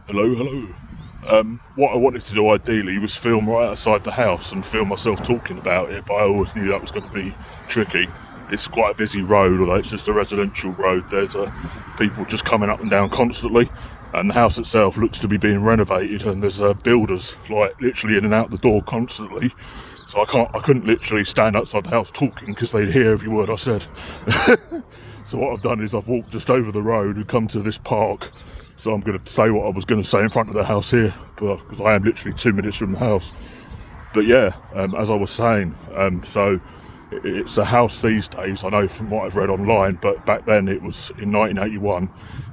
Hello. What I wanted to do ideally was film right outside the house and film myself talking about it, but I always knew that was going to be tricky. It's quite a busy road, although it's just a residential road. There's people just coming up and down constantly, and the house itself looks to be being renovated, and there's builders like literally in and out the door constantly. So I couldn't literally stand outside the house talking because they'd hear every word I said. So what I've done is I've walked just over the road and come to this park. So I'm going to say what I was going to say in front of the house here, because I am literally 2 minutes from the house. But yeah, as I was saying, so it's a house these days, I know from what I've read online, but back then it was in 1981,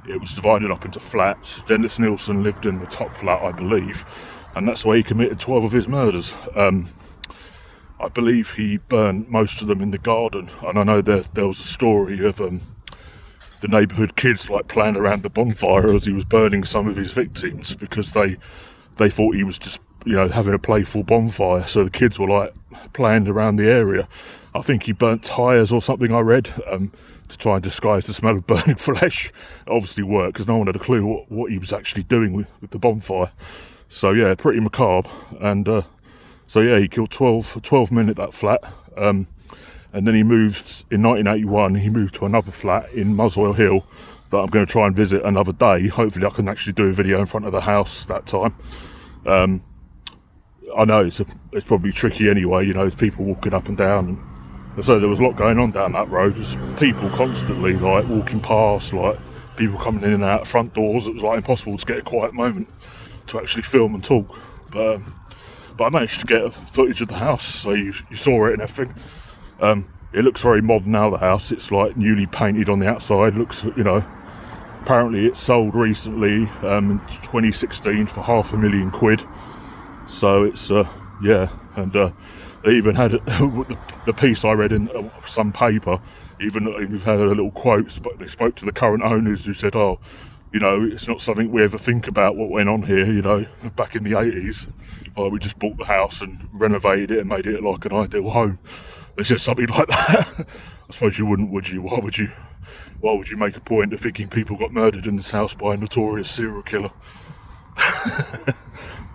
it was divided up into flats. Dennis Nilsen lived in the top flat, I believe, and that's where he committed 12 of his murders. I believe he burned most of them in the garden, and I know there was a story of the neighbourhood kids like playing around the bonfire as he was burning some of his victims, because they thought he was just, having a playful bonfire. So the kids were like playing around the area. I think he burnt tyres or something, I read, to try and disguise the smell of burning flesh. It obviously worked because no one had a clue what he was actually doing with the bonfire. So yeah, pretty macabre. And so yeah, he killed 12 men at that flat. And then he moved, in 1981, he moved to another flat in Muswell Hill that I'm going to try and visit another day. Hopefully I can actually do a video in front of the house that time. I know it's probably tricky anyway, there's people walking up and down. And so there was a lot going on down that road, just people constantly like walking past, like people coming in and out of front doors. It was like impossible to get a quiet moment to actually film and talk. But I managed to get footage of the house, so you saw it and everything. It looks very modern now, the house. It's like newly painted on the outside. Looks, apparently it sold recently in 2016 for £500,000. So it's, yeah, and they even had the piece I read in some paper, even had a little quote, but they spoke to the current owners who said, it's not something we ever think about what went on here, back in the 80s. We just bought the house and renovated it and made it like an ideal home. It's just something like that. I suppose you wouldn't, would you? Why would you make a point of thinking people got murdered in this house by a notorious serial killer?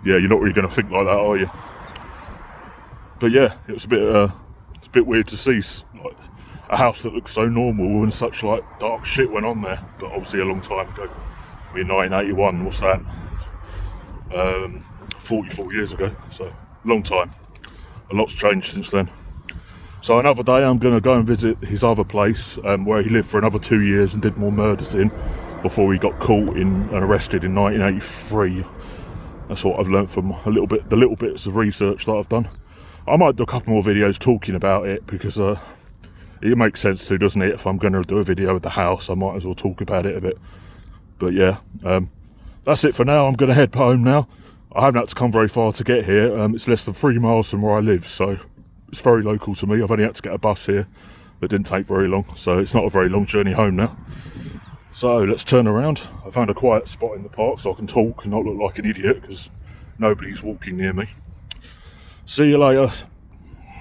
Yeah, you're not really going to think like that, are you? But yeah, it was a bit weird to see like a house that looks so normal when such like dark shit went on there. But obviously a long time ago. In 1981, what's that? 44 years ago. So long time. A lot's changed since then. So another day I'm going to go and visit his other place, where he lived for another 2 years and did more murders in before he got caught and arrested in 1983. That's what I've learnt from the little bits of research that I've done. I might do a couple more videos talking about it, because it makes sense to, doesn't it? If I'm going to do a video of the house, I might as well talk about it a bit. But yeah, that's it for now. I'm going to head home now. I haven't had to come very far to get here. It's less than 3 miles from where I live, so it's very local to me. I've only had to get a bus here. That didn't take very long, so it's not a very long journey home now. So let's turn around. I found a quiet spot in the park so I can talk and not look like an idiot, because nobody's walking near me. See you later.